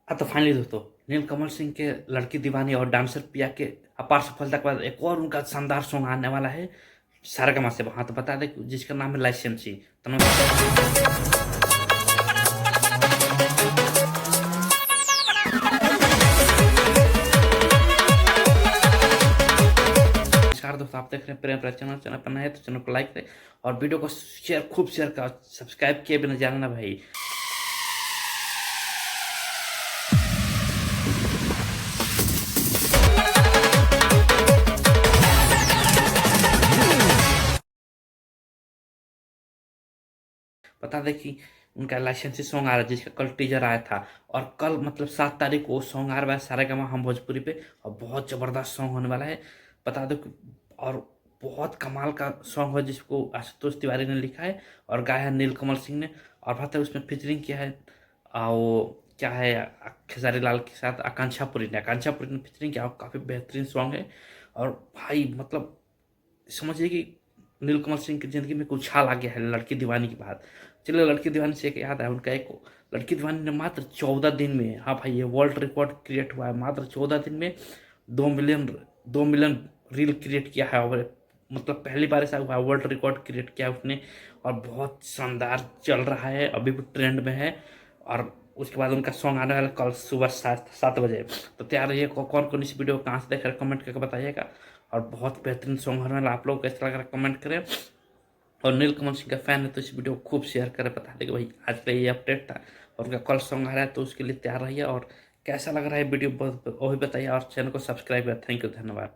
हाँ, तो फाइनली दोस्तों नीलकमल सिंह के लड़की दीवानी और डांसर पिया के अपार सफलता के बाद एक और उनका शानदार सॉन्ग आने वाला है सारेगामा से। हाँ, तो बता दें जिसका नाम है लाइसेंसी। तो नमस्कार दोस्तों, आप देख रहे हैं प्रेम प्रेम चैनल। चैनल पर नए हैं तो चैनल को लाइक करें और वीडियो को शेयर, खूब शेयर कर, सब्सक्राइब किए बिना जाना ना भाई। बता दें कि उनका लाइसेंसी सॉन्ग आ रहा है जिसका कल टीजर आया था, और कल मतलब 7 तारीख को सॉन्ग आ रहा है सारेगामा हम भोजपुरी पे, और बहुत ज़बरदस्त सॉन्ग होने वाला है। बता दो और बहुत कमाल का सॉन्ग है जिसको आशुतोष तिवारी ने लिखा है और गाया है नीलकमल सिंह ने। और पता है उसमें फीचरिंग किया है वो क्या है, खेसारी लाल के साथ आकांक्षापुरी ने फीचरिंग किया, और काफ़ी बेहतरीन सॉन्ग है। और भाई मतलब समझिए कि नीलकमल सिंह की ज़िंदगी में कुछ हाल आ गया है लड़की दीवानी की बात। चलिए, लड़की दीवानी से एक याद है उनका एक लड़की दीवानी ने मात्र 14 दिन में, हाँ भाई ये वर्ल्ड रिकॉर्ड क्रिएट हुआ है, मात्र 14 दिन में 2 मिलियन रील क्रिएट किया है। और मतलब पहली बार ऐसा हुआ है, वर्ल्ड रिकॉर्ड क्रिएट किया उसने, और बहुत शानदार चल रहा है, अभी भी ट्रेंड में है। और उसके बाद उनका सॉन्ग आने वाला कल सुबह 7 बजे। तो तैयार रहिए। कौन कौन इस वीडियो को कहाँ से देख रहे कमेंट करके बताइएगा। और बहुत बेहतरीन सॉन्ग होने वाला, आप लोग कैसा लग रहा है कमेंट करें। और नीलकमल सिंह का फैन है तो इस वीडियो को खूब शेयर करें, बता दें कि भाई आज का ये अपडेट था और उनका कल सॉन्ग आ रहा है, तो उसके लिए तैयार रहिए। और कैसा लग रहा है वीडियो वो भी बताइए, और चैनल को सब्सक्राइब करें। थैंक यू, धन्यवाद।